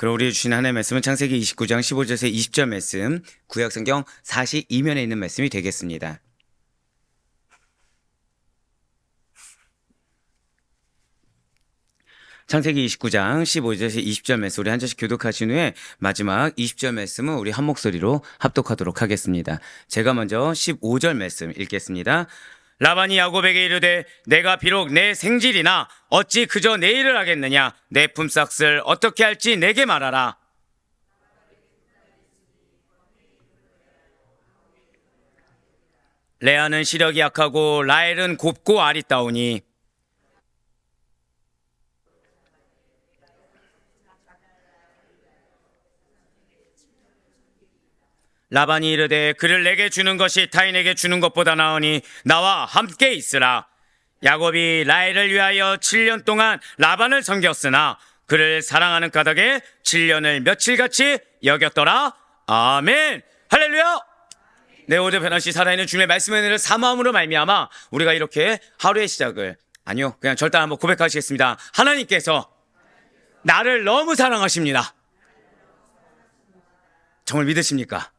그럼 우리 주신 하나님의 말씀은 창세기 29장 15절에서 20절 말씀, 구약성경 42면에 있는 말씀이 되겠습니다. 창세기 29장 15절에서 20절 말씀 우리 한 절씩 교독하신 후에 마지막 20절 말씀은 우리 한 목소리로 합독하도록 하겠습니다. 제가 먼저 15절 말씀 읽겠습니다. 라반이 야곱에게 이르되 내가 비록 내 생질이나 어찌 그저 내 일을 하겠느냐. 내 품삯을 어떻게 할지 내게 말하라. 레아는 시력이 약하고 라헬은 곱고 아리따우니 라반이 이르되 그를 내게 주는 것이 타인에게 주는 것보다 나으니 나와 함께 있으라. 야곱이 라헬을 위하여 7년 동안 라반을 섬겼으나 그를 사랑하는 까닭에 7년을 며칠같이 여겼더라. 아멘. 할렐루야. 내 오늘 변함없이 살아있는 주님의 말씀의 은혜를 사모함으로 말미암아 우리가 이렇게 하루의 시작을 그냥 절단 한번 고백하시겠습니다. 하나님께서 나를 너무 사랑하십니다. 정말 믿으십니까?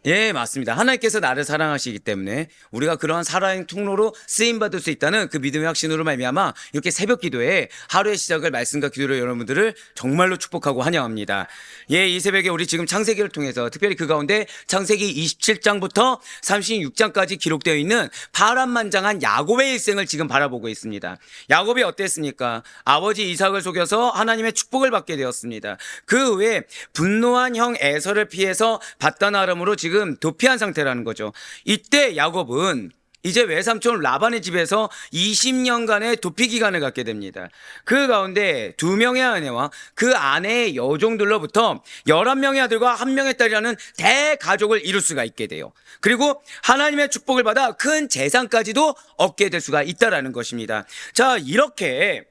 예, 맞습니다. 하나님께서 나를 사랑하시기 때문에 우리가 그러한 살아있는 통로로 쓰임받을 수 있다는 그 믿음의 확신으로 말미암아 이렇게 새벽 기도에 하루의 시작을 말씀과 기도로 여러분들을 정말로 축복하고 환영합니다. 예, 이 새벽에 우리 지금 창세기를 통해서 특별히 그 가운데 창세기 27장부터 36장까지 기록되어 있는 파란만장한 야곱의 일생을 지금 바라보고 있습니다. 야곱이 어땠습니까? 아버지 이삭을 속여서 하나님의 축복을 받게 되었습니다. 그 후에 분노한 형 에서를 피해서 받던 아름으로 지금 도피한 상태라는 거죠. 이때 야곱은 이제 외삼촌 라반의 집에서 20년간의 도피 기간을 갖게 됩니다. 그 가운데 2명의 아내와 그 아내의 여종들로부터 11명의 아들과 1명의 딸이라는 대가족을 이룰 수가 있게 돼요. 그리고 하나님의 축복을 받아 큰 재산까지도 얻게 될 수가 있다는 것입니다. 자, 이렇게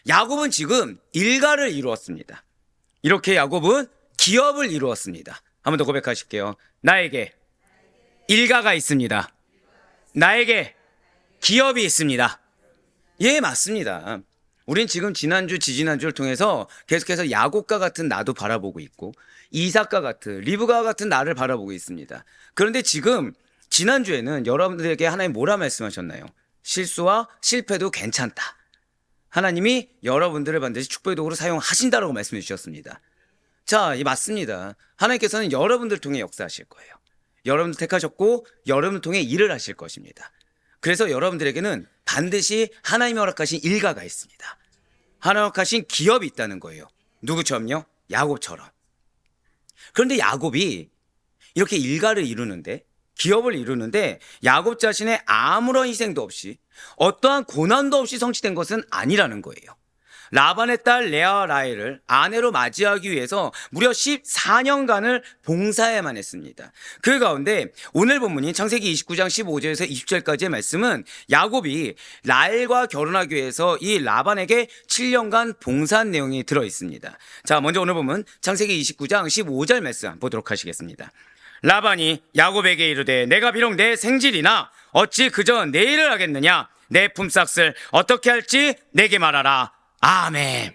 야곱은 지금 일가를 이루었습니다. 이렇게 야곱은 기업을 이루었습니다. 한 번 더 고백하실게요. 나에게 일가가 있습니다. 나에게 기업이 있습니다. 예, 맞습니다. 우린 지금 지난주, 지지난주를 통해서 계속해서 야곱과 같은 나도 바라보고 있고 이삭과 같은 리브가와 같은 나를 바라보고 있습니다. 그런데 지금 지난주에는 여러분들에게 하나님 뭐라 말씀하셨나요? 실수와 실패도 괜찮다. 하나님이 여러분들을 반드시 축복의 도구로 사용하신다라고 말씀해 주셨습니다. 자, 맞습니다. 하나님께서는 여러분들 통해 역사하실 거예요. 여러분들 택하셨고 여러분들 통해 일을 하실 것입니다. 그래서 여러분들에게는 반드시 하나님이 허락하신 일가가 있습니다. 하나님 허락하신 기업이 있다는 거예요. 누구처럼요? 야곱처럼. 그런데 야곱이 이렇게 일가를 이루는데 기업을 이루는데 야곱 자신의 아무런 희생도 없이 어떠한 고난도 없이 성취된 것은 아니라는 거예요. 라반의 딸 레아 라헬을 아내로 맞이하기 위해서 무려 14년간을 봉사해야만 했습니다. 그 가운데 오늘 본문인 창세기 29장 15절에서 20절까지의 말씀은 야곱이 라헬과 결혼하기 위해서 이 라반에게 7년간 봉사한 내용이 들어있습니다. 자, 먼저 오늘 본문 창세기 29장 15절 말씀 보도록 하시겠습니다. 라반이 야곱에게 이르되 내가 비록 내 생질이나 어찌 그저 내 일을 하겠느냐. 내 품삯을 어떻게 할지 내게 말하라. 아멘.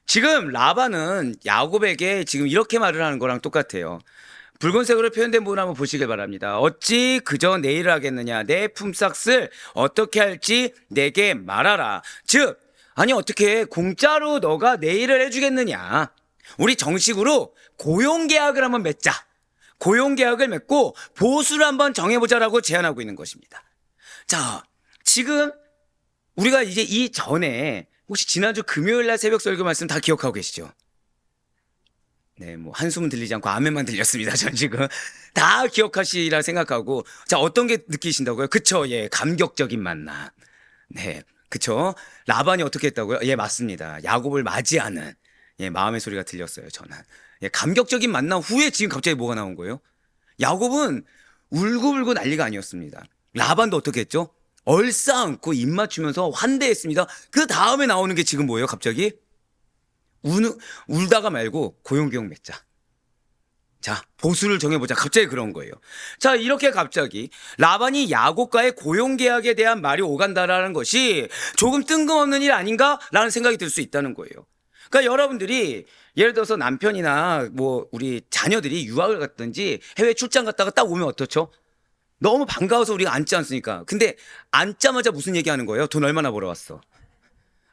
지금 라반은 야곱에게 지금 이렇게 말을 하는 거랑 똑같아요. 붉은색으로 표현된 부분 한번 보시길 바랍니다. 어찌 그저 내 일을 하겠느냐. 내 품삯을 어떻게 할지 내게 말하라. 즉, 아니 어떻게 공짜로 너가 내 일을 해주겠느냐. 우리 정식으로 고용계약을 한번 맺자. 고용계약을 맺고 보수를 한번 정해보자라고 제안하고 있는 것입니다. 자, 지금 우리가 이제 이전에 혹시 지난주 금요일날 새벽 설교 말씀 다 기억하고 계시죠? 네, 뭐 한숨은 들리지 않고 아멘만 들렸습니다. 전 지금 다 기억하시리라 생각하고. 자, 어떤 게 느끼신다고요? 그쵸? 예, 감격적인 만남. 네, 그쵸? 라반이 어떻게 했다고요? 예, 맞습니다. 야곱을 맞이하는 마음의 소리가 들렸어요. 저는. 예, 감격적인 만남 후에 지금 갑자기 뭐가 나온 거예요? 야곱은 울고불고 난리가 아니었습니다. 라반도 어떻게 했죠? 얼싸안고 입 맞추면서 환대했습니다. 그 다음에 나오는 게 지금 뭐예요? 갑자기 울다가 말고 고용계약 맺자. 자, 보수를 정해보자. 갑자기 그런 거예요. 자, 이렇게 갑자기 라반이 야곱과의 고용계약에 대한 말이 오간다라는 것이 조금 뜬금없는 일 아닌가라는 생각이 들 수 있다는 거예요. 그러니까 여러분들이 예를 들어서 남편이나 뭐 우리 자녀들이 유학을 갔든지 해외 출장 갔다가 딱 오면 어떻죠? 너무 반가워서 우리가 앉지 않습니까? 근데 앉자마자 무슨 얘기하는 거예요? 돈 얼마나 벌어왔어?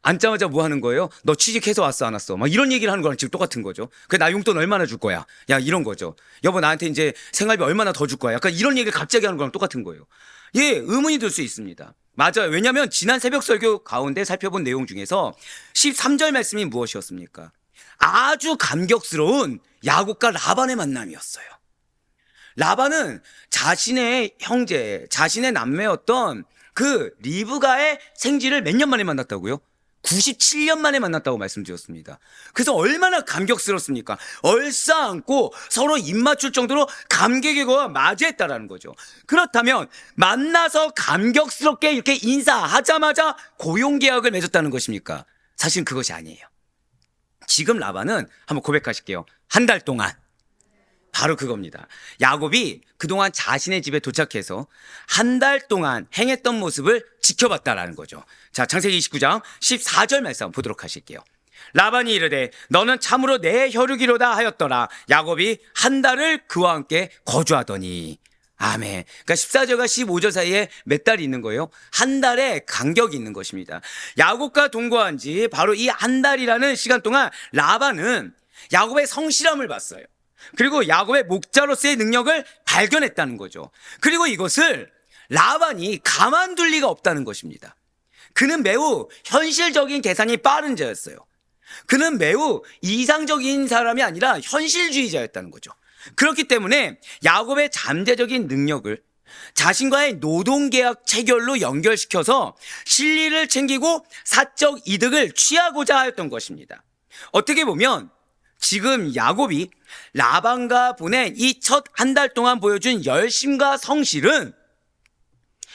앉자마자 뭐 하는 거예요? 너 취직해서 왔어 안 왔어? 막 이런 얘기를 하는 거랑 지금 똑같은 거죠. 그 나 용돈 얼마나 줄 거야? 야 이런 거죠. 여보 나한테 이제 생활비 얼마나 더 줄 거야? 약간 이런 얘기를 갑자기 하는 거랑 똑같은 거예요. 예, 의문이 들 수 있습니다. 맞아요. 왜냐하면 지난 새벽 설교 가운데 살펴본 내용 중에서 13절 말씀이 무엇이었습니까? 아주 감격스러운 야곱과 라반의 만남이었어요. 라반은 자신의 형제, 자신의 남매였던 그 리브가의 생지를 몇 년 만에 만났다고요? 97년 만에 만났다고 말씀드렸습니다. 그래서 얼마나 감격스럽습니까? 얼싸안고 서로 입맞출 정도로 감격의 거와 맞이했다라는 거죠. 그렇다면 만나서 감격스럽게 이렇게 인사하자마자 고용계약을 맺었다는 것입니까? 사실 그것이 아니에요. 지금 라반은 한번 고백하실게요. 한 달 동안 바로 그겁니다. 야곱이 그동안 자신의 집에 도착해서 한 달 동안 행했던 모습을 지켜봤다라는 거죠. 자, 창세기 29장 14절 말씀 보도록 하실게요. 라반이 이르되 너는 참으로 내 혈육이로다 하였더라. 야곱이 한 달을 그와 함께 거주하더니. 아멘. 그러니까 14절과 15절 사이에 몇 달이 있는 거예요? 한 달의 간격이 있는 것입니다. 야곱과 동거한 지 바로 이 한 달이라는 시간 동안 라반은 야곱의 성실함을 봤어요. 그리고 야곱의 목자로서의 능력을 발견했다는 거죠. 그리고 이것을 라반이 가만둘 리가 없다는 것입니다. 그는 매우 현실적인 계산이 빠른 자였어요. 그는 매우 이상적인 사람이 아니라 현실주의자였다는 거죠. 그렇기 때문에 야곱의 잠재적인 능력을 자신과의 노동계약 체결로 연결시켜서 실리를 챙기고 사적 이득을 취하고자 하였던 것입니다. 어떻게 보면 지금 야곱이 라반과 보낸 이 첫 한 달 동안 보여준 열심과 성실은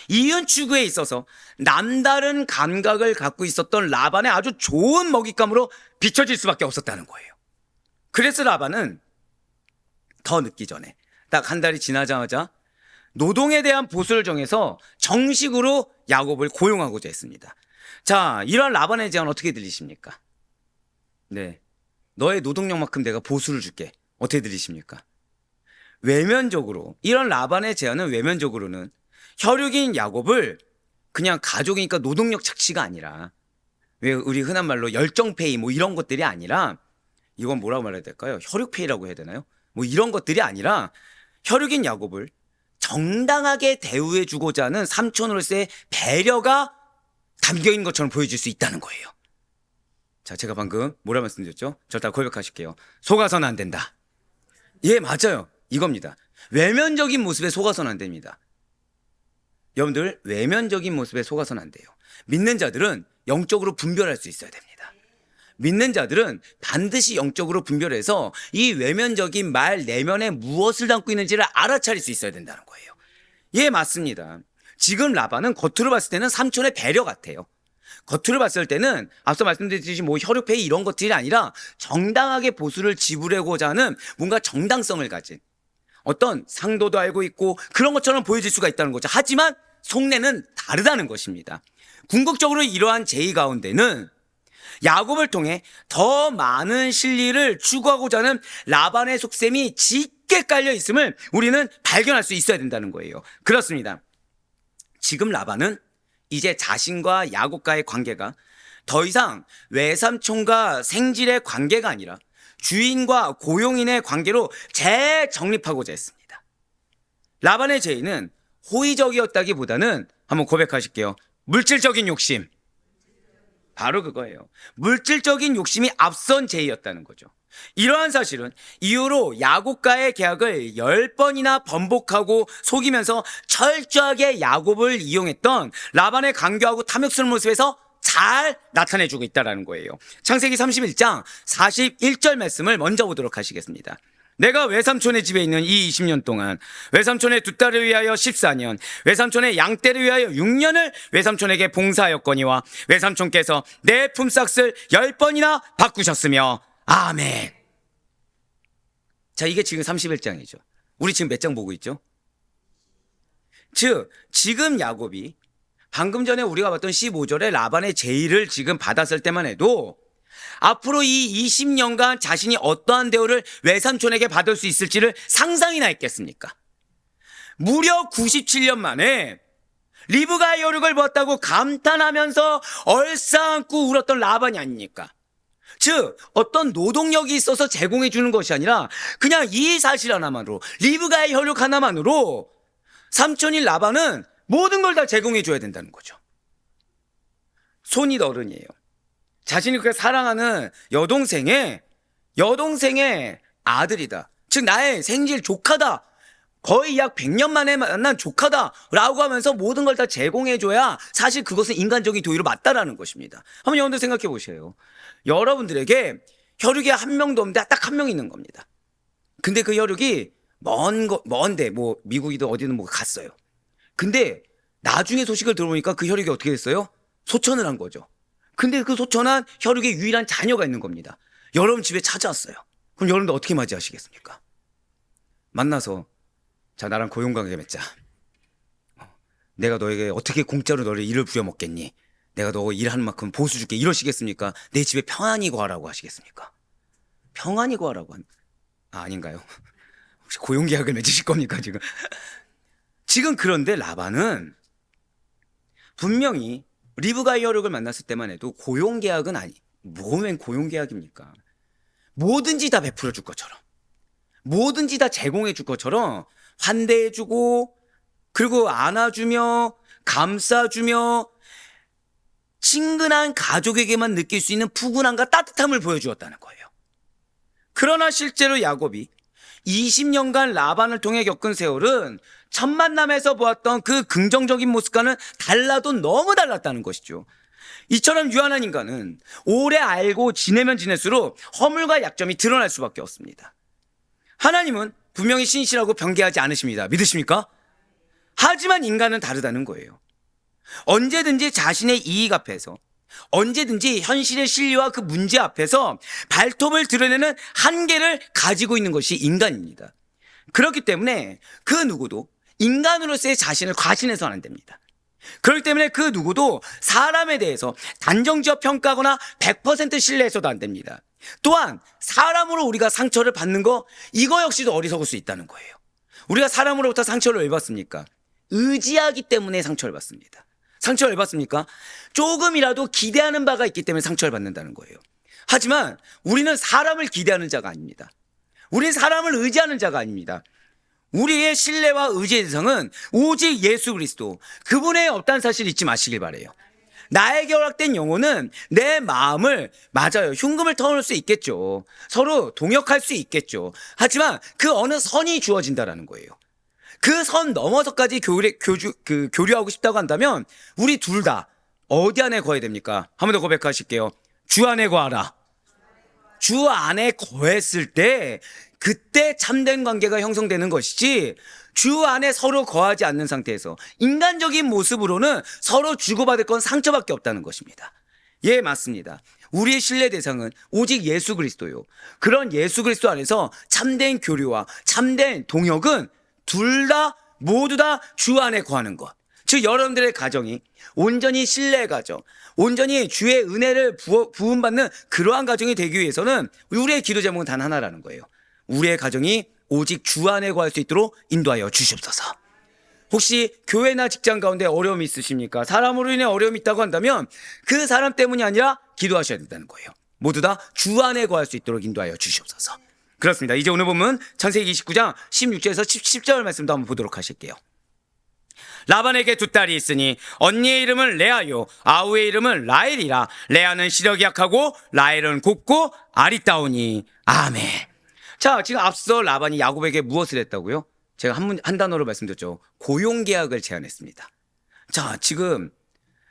이윤 추구에 있어서 남다른 감각을 갖고 있었던 라반의 아주 좋은 먹잇감으로 비춰질 수밖에 없었다는 거예요. 그래서 라반은 더 늦기 전에 딱 한 달이 지나자마자 노동에 대한 보수를 정해서 정식으로 야곱을 고용하고자 했습니다. 자, 이런 라반의 제안 어떻게 들리십니까? 네, 너의 노동력만큼 내가 보수를 줄게. 어떻게 들리십니까? 외면적으로 이런 라반의 제안은 외면적으로는 혈육인 야곱을 그냥 가족이니까 노동력 착취가 아니라, 왜 우리 흔한 말로 열정페이 뭐 이런 것들이 아니라, 이건 뭐라고 말해야 될까요? 혈육페이라고 해야 되나요? 뭐 이런 것들이 아니라 혈육인 야곱을 정당하게 대우해 주고자 하는 삼촌으로서의 배려가 담겨있는 것처럼 보여질 수 있다는 거예요. 자, 제가 방금 뭐라 말씀드렸죠? 절대 고백하실게요. 속아서는 안 된다. 예, 맞아요. 이겁니다. 외면적인 모습에 속아서는 안 됩니다. 여러분들, 외면적인 모습에 속아서는 안 돼요. 믿는 자들은 영적으로 분별할 수 있어야 됩니다. 믿는 자들은 반드시 영적으로 분별해서 이 외면적인 말 내면에 무엇을 담고 있는지를 알아차릴 수 있어야 된다는 거예요. 예, 맞습니다. 지금 라반은 겉으로 봤을 때는 삼촌의 배려 같아요. 겉으로 봤을 때는 앞서 말씀드렸듯이 뭐 혈육페이 이런 것들이 아니라 정당하게 보수를 지불하고자 하는 뭔가 정당성을 가진 어떤 상도도 알고 있고 그런 것처럼 보여질 수가 있다는 거죠. 하지만 속내는 다르다는 것입니다. 궁극적으로 이러한 제의 가운데는 야곱을 통해 더 많은 실리를 추구하고자 하는 라반의 속셈이 짙게 깔려 있음을 우리는 발견할 수 있어야 된다는 거예요. 그렇습니다. 지금 라반은 이제 자신과 야곱과의 관계가 더 이상 외삼촌과 생질의 관계가 아니라 주인과 고용인의 관계로 재정립하고자 했습니다. 라반의 제의는 호의적이었다기보다는 한번 고백하실게요. 물질적인 욕심. 바로 그거예요. 물질적인 욕심이 앞선 제의였다는 거죠. 이러한 사실은 이후로 야곱과의 계약을 10번이나 번복하고 속이면서 철저하게 야곱을 이용했던 라반의 간교하고 탐욕스러운 모습에서 잘 나타내주고 있다는 거예요. 창세기 31장 41절 말씀을 먼저 보도록 하시겠습니다. 내가 외삼촌의 집에 있는 이 20년 동안 외삼촌의 두 딸을 위하여 14년, 외삼촌의 양떼를 위하여 6년을 외삼촌에게 봉사하였거니와 외삼촌께서 내 품삯을 10번이나 바꾸셨으며 아멘. 자, 이게 지금 31장이죠. 우리 지금 몇 장 보고 있죠? 즉 지금 야곱이 방금 전에 우리가 봤던 15절의 라반의 제의를 지금 받았을 때만 해도 앞으로 이 20년간 자신이 어떠한 대우를 외삼촌에게 받을 수 있을지를 상상이나 했겠습니까? 무려 97년 만에 리브가의 혈육을 보았다고 감탄하면서 얼싸안고 울었던 라반이 아닙니까? 즉 어떤 노동력이 있어서 제공해 주는 것이 아니라 그냥 이 사실 하나만으로, 리브가의 혈육 하나만으로 삼촌인 라반은 모든 걸 다 제공해 줘야 된다는 거죠. 손이 어른이에요. 자신이 그렇게 사랑하는 여동생의 아들이다. 즉 나의 생질 조카다. 거의 약 100년 만에 만난 조카다라고 하면서 모든 걸 다 제공해줘야 사실 그것은 인간적인 도의로 맞다라는 것입니다. 한번 여러분들 생각해 보세요. 여러분들에게 혈육이 한 명도 없는데 딱 한 명 있는 겁니다. 근데 그 혈육이 먼데 뭐 미국이든 어디든 뭐 갔어요. 근데 나중에 소식을 들어보니까 그 혈육이 어떻게 됐어요? 소천을 한 거죠. 근데 그 소천한 혈육의 유일한 자녀가 있는 겁니다. 여러분 집에 찾아왔어요. 그럼 여러분들 어떻게 맞이하시겠습니까? 만나서 자, 나랑 고용관계 맺자. 내가 너에게 어떻게 공짜로 너를 일을 부려먹겠니? 내가 너 일하는 만큼 보수 줄게. 이러시겠습니까? 내 집에 평안히 거하라고 하시겠습니까? 평안히 거하라고 아닌가요? 혹시 고용계약을 맺으실 겁니까, 지금? 지금 그런데 라반은 분명히 리브가의 혈육을 만났을 때만 해도 고용계약은 뭐면 고용계약입니까? 뭐든지 다 베풀어 줄 것처럼, 뭐든지 다 제공해 줄 것처럼 환대해주고, 그리고 안아주며 감싸주며 친근한 가족에게만 느낄 수 있는 푸근함과 따뜻함을 보여주었다는 거예요. 그러나 실제로 야곱이 20년간 라반을 통해 겪은 세월은 첫 만남에서 보았던 그 긍정적인 모습과는 달라도 너무 달랐다는 것이죠. 이처럼 유한한 인간은 오래 알고 지내면 지낼수록 허물과 약점이 드러날 수밖에 없습니다. 하나님은 분명히 신실하고 변개하지 않으십니다. 믿으십니까? 하지만 인간은 다르다는 거예요. 언제든지 자신의 이익 앞에서, 언제든지 현실의 진리와 그 문제 앞에서 발톱을 드러내는 한계를 가지고 있는 것이 인간입니다. 그렇기 때문에 그 누구도 인간으로서의 자신을 과신해서는 안 됩니다. 그렇기 때문에 그 누구도 사람에 대해서 단정지어 평가하거나 100% 신뢰해서도 안 됩니다. 또한 사람으로 우리가 상처를 받는 거, 이거 역시도 어리석을 수 있다는 거예요. 우리가 사람으로부터 상처를 왜 받습니까? 의지하기 때문에 상처를 받습니다. 상처를 왜 받습니까? 조금이라도 기대하는 바가 있기 때문에 상처를 받는다는 거예요. 하지만 우리는 사람을 기대하는 자가 아닙니다. 우리는 사람을 의지하는 자가 아닙니다. 우리의 신뢰와 의지의 대상은 오직 예수 그리스도, 그분의 없다는 사실 잊지 마시길 바라요. 나에게 허락된 영혼은 내 마음을, 맞아요, 흉금을 터놓을 수 있겠죠. 서로 동역할 수 있겠죠. 하지만 그 어느 선이 주어진다라는 거예요. 그 선 넘어서까지 교류하고 싶다고 한다면 우리 둘 다 어디 안에 거해야 됩니까? 한 번 더 고백하실게요. 주 안에 거하라. 주 안에 거했을 때 그때 참된 관계가 형성되는 것이지, 주 안에 서로 거하지 않는 상태에서 인간적인 모습으로는 서로 주고받을 건 상처밖에 없다는 것입니다. 예, 맞습니다. 우리의 신뢰 대상은 오직 예수 그리스도요. 그런 예수 그리스도 안에서 참된 교류와 참된 동역은 둘 다 모두 다 주 안에 거하는 것. 즉 여러분들의 가정이 온전히 신뢰의 가정, 온전히 주의 은혜를 부음받는 그러한 가정이 되기 위해서는 우리의 기도 제목은 단 하나라는 거예요. 우리의 가정이 오직 주 안에 거할 수 있도록 인도하여 주시옵소서. 혹시 교회나 직장 가운데 어려움이 있으십니까? 사람으로 인해 어려움이 있다고 한다면 그 사람 때문이 아니라 기도하셔야 된다는 거예요. 모두 다 주 안에 거할 수 있도록 인도하여 주시옵소서. 그렇습니다. 이제 오늘 본문 창세기 29장 16절에서 10절 말씀도 한번 보도록 하실게요. 라반에게 두 딸이 있으니 언니의 이름은 레아요, 아우의 이름은 라헬이라. 레아는 시력이 약하고 라헬은 곱고 아리따우니. 아멘. 자, 지금 앞서 라반이 야곱에게 무엇을 했다고요? 제가 한 단어로 말씀드렸죠. 고용계약을 제안했습니다. 자, 지금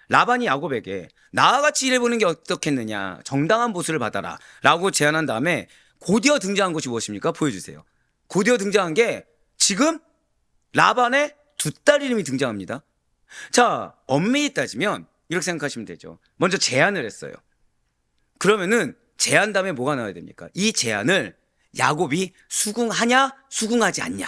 라반이 야곱에게 나와 같이 일해보는 게 어떻겠느냐, 정당한 보수를 받아라 라고 제안한 다음에 곧이어 등장한 것이 무엇입니까? 보여주세요. 곧이어 등장한 게 지금 라반의 두 딸 이름이 등장합니다. 자, 엄밀히 따지면 이렇게 생각하시면 되죠. 먼저 제안을 했어요. 그러면은 제안 다음에 뭐가 나와야 됩니까? 이 제안을 야곱이 수긍하냐 수긍하지 않냐.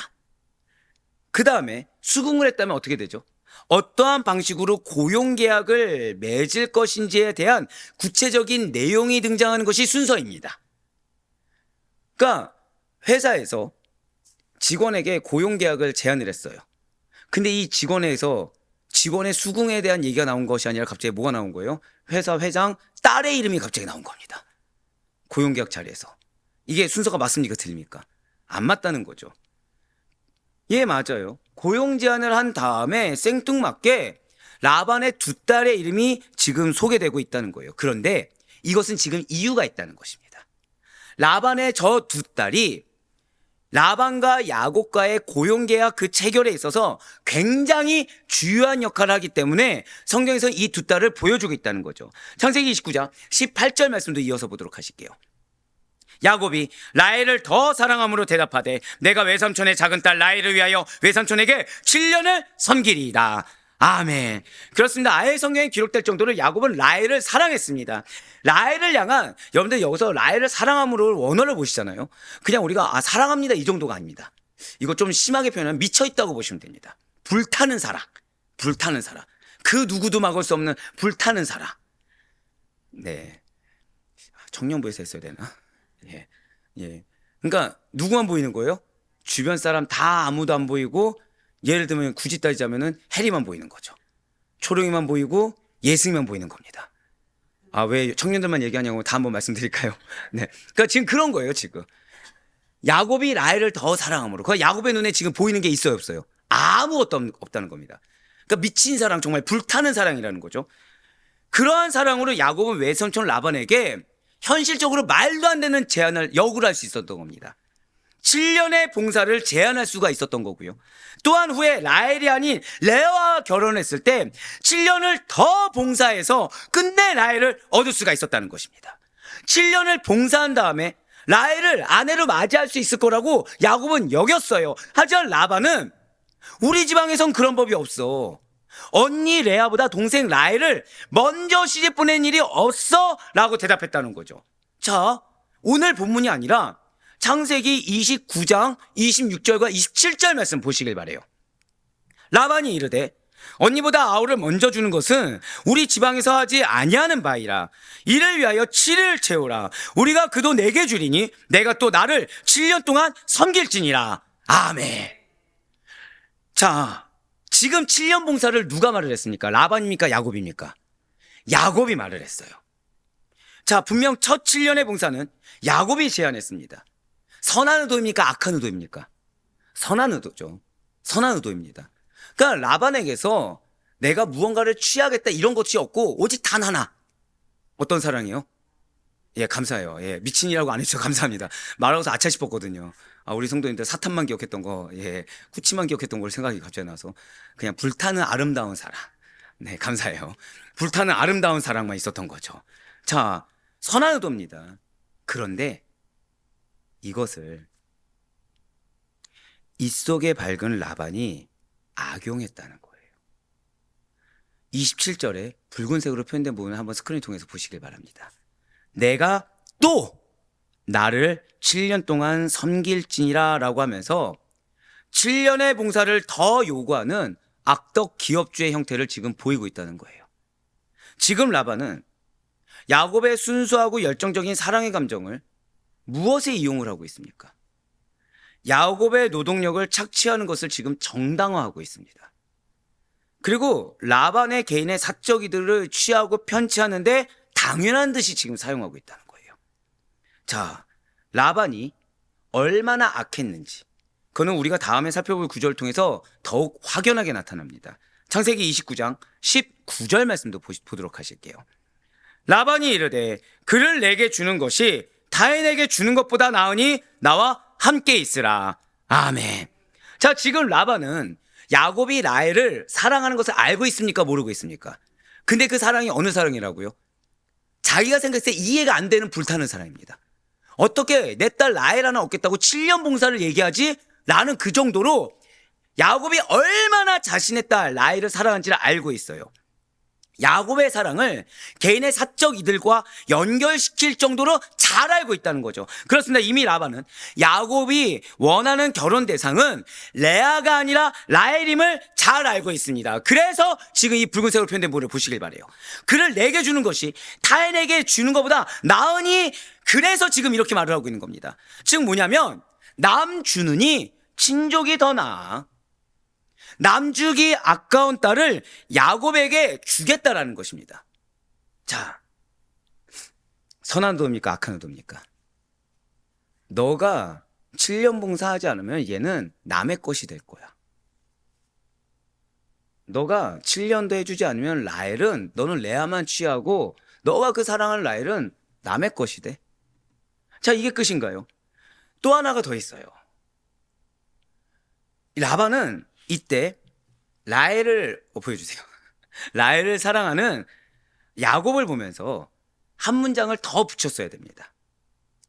그 다음에 수긍을 했다면 어떻게 되죠? 어떠한 방식으로 고용계약을 맺을 것인지에 대한 구체적인 내용이 등장하는 것이 순서입니다. 그러니까 회사에서 직원에게 고용계약을 제안을 했어요. 근데 이 직원에서 직원의 수긍에 대한 얘기가 나온 것이 아니라 갑자기 뭐가 나온 거예요? 회사 회장 딸의 이름이 갑자기 나온 겁니다. 고용계약 자리에서. 이게 순서가 맞습니까? 틀립니까? 안 맞다는 거죠. 예, 맞아요. 고용 제안을 한 다음에 생뚱맞게 라반의 두 딸의 이름이 지금 소개되고 있다는 거예요. 그런데 이것은 지금 이유가 있다는 것입니다. 라반의 저 두 딸이 라반과 야곱과의 고용계약 그 체결에 있어서 굉장히 중요한 역할을 하기 때문에 성경에서 이 두 딸을 보여주고 있다는 거죠. 창세기 29장 18절 말씀도 이어서 보도록 하실게요. 야곱이 라헬을 더 사랑함으로 대답하되 내가 외삼촌의 작은 딸 라헬을 위하여 외삼촌에게 7년을 섬기리이다. 아멘. 그렇습니다. 아예 성경에 기록될 정도로 야곱은 라헬을 사랑했습니다. 라헬을 향한, 여러분들 여기서 라헬을 사랑함으로 원어를 보시잖아요. 그냥 우리가 사랑합니다 이 정도가 아닙니다. 이거 좀 심하게 표현하면 미쳐있다고 보시면 됩니다. 불타는 사랑. 불타는 사랑. 그 누구도 막을 수 없는 불타는 사랑. 네. 청년부에서 했어야 되나? 예. 예. 그러니까 누구만 보이는 거예요? 주변 사람 다 아무도 안 보이고, 예를 들면 굳이 따지자면은 해리만 보이는 거죠. 초롱이만 보이고 예승이만 보이는 겁니다. 왜 청년들만 얘기하냐고 다 한번 말씀드릴까요? 네. 그러니까 지금 그런 거예요, 지금. 야곱이 라헬을 더 사랑함으로. 그 야곱의 눈에 지금 보이는 게 있어요, 없어요? 아무것도 없다는 겁니다. 그러니까 미친 사랑, 정말 불타는 사랑이라는 거죠. 그러한 사랑으로 야곱은 외삼촌 라반에게 현실적으로 말도 안 되는 제안을 역으로 할 수 있었던 겁니다. 7년의 봉사를 제한할 수가 있었던 거고요. 또한 후에 라헬이 아닌 레아와 결혼했을 때 7년을 더 봉사해서 끝내 라헬을 얻을 수가 있었다는 것입니다. 7년을 봉사한 다음에 라헬을 아내로 맞이할 수 있을 거라고 야곱은 여겼어요. 하지만 라반은 우리 지방에선 그런 법이 없어. 언니 레아보다 동생 라헬을 먼저 시집 보낸 일이 없어 라고 대답했다는 거죠. 자, 오늘 본문이 아니라 창세기 29장 26절과 27절 말씀 보시길 바래요. 라반이 이르되 언니보다 아우를 먼저 주는 것은 우리 지방에서 하지 아니하는 바이라. 이를 위하여 7일 채우라. 우리가 그도 내게 주리니 내가 또 나를 7년 동안 섬길지니라. 아멘. 자, 지금 7년 봉사를 누가 말을 했습니까? 라반입니까? 야곱입니까? 야곱이 말을 했어요. 자, 분명 첫 7년의 봉사는 야곱이 제안했습니다. 선한 의도입니까? 악한 의도입니까? 선한 의도죠. 선한 의도입니다. 그러니까 라반에게서 내가 무언가를 취하겠다 이런 것이 없고 오직 단 하나. 어떤 사랑이요? 예, 감사해요. 예, 미친이라고 안 해주셔서 감사합니다. 말하고서 아차 싶었거든요. 우리 성도님들 사탄만 기억했던 거, 예, 쿠치만 기억했던 걸 생각이 갑자기 나서 그냥 불타는 아름다운 사랑. 네, 감사해요. 불타는 아름다운 사랑만 있었던 거죠. 자, 선한 의도입니다. 그런데 이것을 입속에 밝은 라반이 악용했다는 거예요. 27절에 붉은색으로 표현된 부분을 한번 스크린 통해서 보시길 바랍니다. 내가 또 나를 7년 동안 섬길지니라 라고 하면서 7년의 봉사를 더 요구하는 악덕 기업주의 형태를 지금 보이고 있다는 거예요. 지금 라반은 야곱의 순수하고 열정적인 사랑의 감정을 무엇에 이용을 하고 있습니까? 야곱의 노동력을 착취하는 것을 지금 정당화하고 있습니다. 그리고 라반의 개인의 사적 이득을 취하고 편취하는데 당연한 듯이 지금 사용하고 있다는 거예요. 자, 라반이 얼마나 악했는지 그거는 우리가 다음에 살펴볼 구절을 통해서 더욱 확연하게 나타납니다. 창세기 29장 19절 말씀도 보도록 하실게요. 라반이 이르되 그를 내게 주는 것이 타인에게 주는 것보다 나으니 나와 함께 있으라. 아멘. 자, 지금 라반은 야곱이 라헬을 사랑하는 것을 알고 있습니까? 모르고 있습니까? 근데 그 사랑이 어느 사랑이라고요? 자기가 생각했을 때 이해가 안 되는 불타는 사랑입니다. 어떻게 내 딸 라헬 하나 얻겠다고 7년 봉사를 얘기하지? 라는 그 정도로 야곱이 얼마나 자신의 딸 라헬을 사랑하는지를 알고 있어요. 야곱의 사랑을 개인의 사적 이들과 연결시킬 정도로 잘 알고 있다는 거죠. 그렇습니다. 이미 라반은 야곱이 원하는 결혼 대상은 레아가 아니라 라헬임을 잘 알고 있습니다. 그래서 지금 이 붉은색으로 표현된 모를 보시길 바래요. 그를 내게 주는 것이 타인에게 주는 것보다 나으니, 그래서 지금 이렇게 말을 하고 있는 겁니다. 즉 뭐냐면 남 주느니 친족이 더 나아. 남주기 아까운 딸을 야곱에게 주겠다라는 것입니다. 자, 선한 의도입니까? 악한 의도입니까? 너가 7년 봉사하지 않으면 얘는 남의 것이 될 거야. 너가 7년도 해주지 않으면 라헬은, 너는 레아만 취하고 너가 그 사랑하는 라헬은 남의 것이 돼. 자, 이게 끝인가요? 또 하나가 더 있어요. 라반은 이때 라헬을 보여주세요. 라헬을 사랑하는 야곱을 보면서 한 문장을 더 붙였어야 됩니다.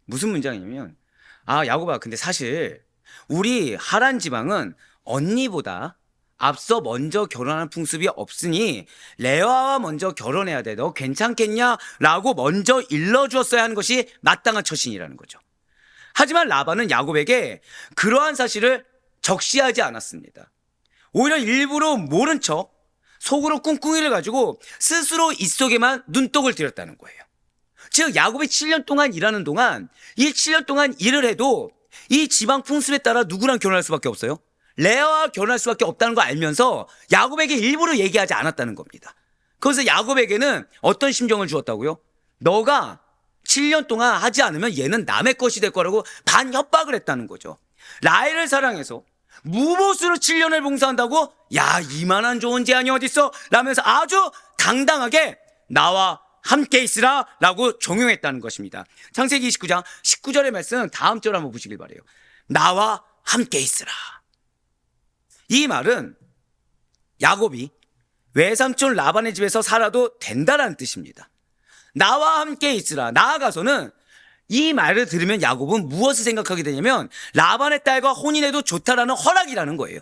무슨 문장이냐면, 야곱아, 근데 사실 우리 하란 지방은 언니보다 앞서 먼저 결혼한 풍습이 없으니 레아와 먼저 결혼해야 돼. 너 괜찮겠냐? 라고 먼저 일러주었어야 하는 것이 마땅한 처신이라는 거죠. 하지만 라반은 야곱에게 그러한 사실을 적시하지 않았습니다. 오히려 일부러 모른 척 속으로 꿍꿍이를 가지고 스스로 입속에만 눈독을 들였다는 거예요. 즉 야곱이 7년 동안 일하는 동안, 이 7년 동안 일을 해도 이 지방 풍습에 따라 누구랑 결혼할 수밖에 없어요? 레아와 결혼할 수밖에 없다는 거 알면서 야곱에게 일부러 얘기하지 않았다는 겁니다. 그래서 야곱에게는 어떤 심정을 주었다고요? 너가 7년 동안 하지 않으면 얘는 남의 것이 될 거라고 반협박을 했다는 거죠. 라헬을 사랑해서 무보수로 7년을 봉사한다고? 야, 이만한 좋은 제안이 어딨어? 라면서 아주 당당하게 나와 함께 있으라 라고 종용했다는 것입니다. 창세기 29장 19절의 말씀 다음 절 한번 보시길 바래요. 나와 함께 있으라. 이 말은 야곱이 외삼촌 라반의 집에서 살아도 된다라는 뜻입니다. 나와 함께 있으라. 나아가서는 이 말을 들으면 야곱은 무엇을 생각하게 되냐면 라반의 딸과 혼인해도 좋다라는 허락이라는 거예요.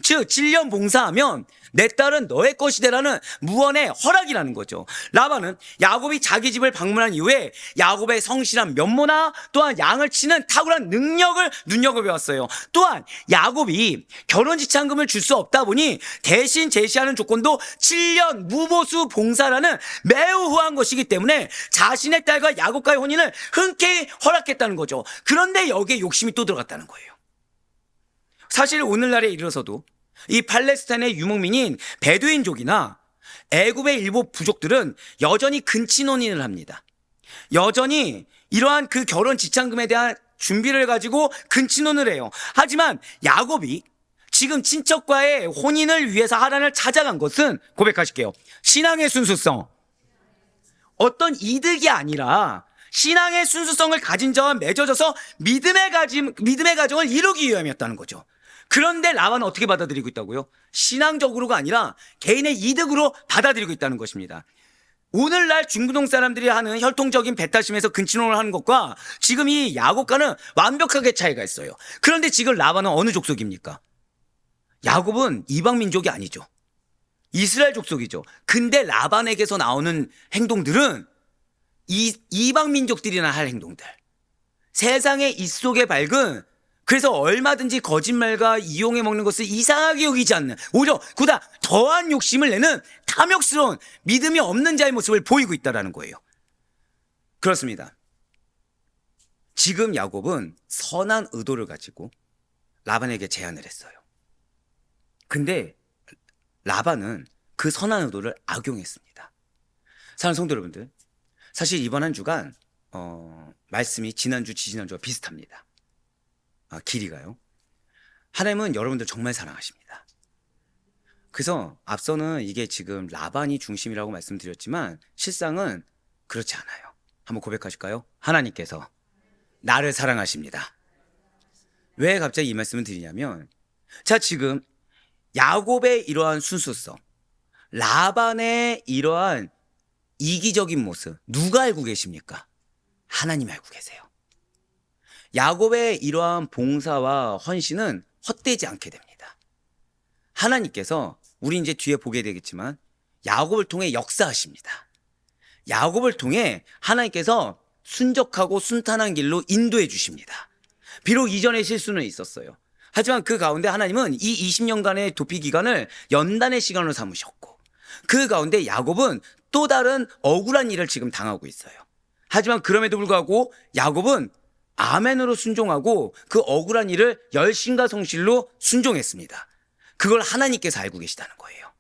즉 7년 봉사하면 내 딸은 너의 것이 되라는 무언의 허락이라는 거죠. 라반은 야곱이 자기 집을 방문한 이후에 야곱의 성실한 면모나 또한 양을 치는 탁월한 능력을 눈여겨보았어요. 또한 야곱이 결혼 지참금을 줄 수 없다 보니 대신 제시하는 조건도 7년 무보수 봉사라는 매우 후한 것이기 때문에 자신의 딸과 야곱과의 혼인을 흔쾌히 허락했다는 거죠. 그런데 여기에 욕심이 또 들어갔다는 거예요. 사실 오늘날에 이르러서도 이 팔레스타인의 유목민인 베두인족이나 애굽의 일부 부족들은 여전히 근친혼인을 합니다. 여전히 이러한 그 결혼 지참금에 대한 준비를 가지고 근친혼을 해요. 하지만 야곱이 지금 친척과의 혼인을 위해서 하란을 찾아간 것은, 고백하실게요, 신앙의 순수성, 어떤 이득이 아니라 신앙의 순수성을 가진 자와 맺어져서 믿음의 가정을 이루기 위함이었다는 거죠. 그런데 라반은 어떻게 받아들이고 있다고요? 신앙적으로가 아니라 개인의 이득으로 받아들이고 있다는 것입니다. 오늘날 중부동 사람들이 하는 혈통적인 배타심에서 근친혼을 하는 것과 지금 이 야곱과는 완벽하게 차이가 있어요. 그런데 지금 라반은 어느 족속입니까? 야곱은 이방 민족이 아니죠. 이스라엘 족속이죠. 근데 라반에게서 나오는 행동들은 이방 민족들이나 할 행동들. 세상의 입속에 밝은, 그래서 얼마든지 거짓말과 이용해 먹는 것을 이상하게 여기지 않는, 오히려 그보다 더한 욕심을 내는 탐욕스러운 믿음이 없는 자의 모습을 보이고 있다는 거예요. 그렇습니다. 지금 야곱은 선한 의도를 가지고 라반에게 제안을 했어요. 근데 라반은 그 선한 의도를 악용했습니다. 사랑하는 성도 여러분들, 사실 이번 한 주간 말씀이 지난주, 지지난주와 비슷합니다. 길이가요. 하나님은 여러분들 정말 사랑하십니다. 그래서 앞서는 이게 지금 라반이 중심이라고 말씀드렸지만 실상은 그렇지 않아요. 한번 고백하실까요? 하나님께서 나를 사랑하십니다. 왜 갑자기 이 말씀을 드리냐면, 자, 지금 야곱의 이러한 순수성, 라반의 이러한 이기적인 모습, 누가 알고 계십니까? 하나님 알고 계세요. 야곱의 이러한 봉사와 헌신은 헛되지 않게 됩니다. 하나님께서, 우리 이제 뒤에 보게 되겠지만 야곱을 통해 역사하십니다. 야곱을 통해 하나님께서 순적하고 순탄한 길로 인도해 주십니다. 비록 이전에 실수는 있었어요. 하지만 그 가운데 하나님은 이 20년간의 도피 기간을 연단의 시간으로 삼으셨고, 그 가운데 야곱은 또 다른 억울한 일을 지금 당하고 있어요. 하지만 그럼에도 불구하고 야곱은 아멘으로 순종하고 그 억울한 일을 열심과 성실로 순종했습니다. 그걸 하나님께서 알고 계시다는 거예요.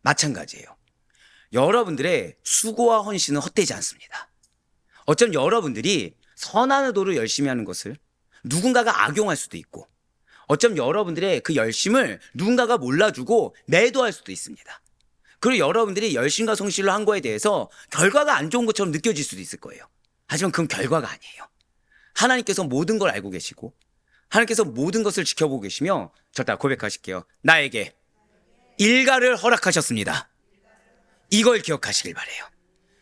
마찬가지예요. 여러분들의 수고와 헌신은 헛되지 않습니다. 어쩜 여러분들이 선한 의도로 열심히 하는 것을 누군가가 악용할 수도 있고, 어쩜 여러분들의 그 열심을 누군가가 몰라주고 매도할 수도 있습니다. 그리고 여러분들이 열심과 성실로 한 거에 대해서 결과가 안 좋은 것처럼 느껴질 수도 있을 거예요. 하지만 그건 결과가 아니에요. 하나님께서 모든 걸 알고 계시고 하나님께서 모든 것을 지켜보고 계시며, 저다 고백하실게요. 나에게 일가를 허락하셨습니다. 이걸 기억하시길 바래요.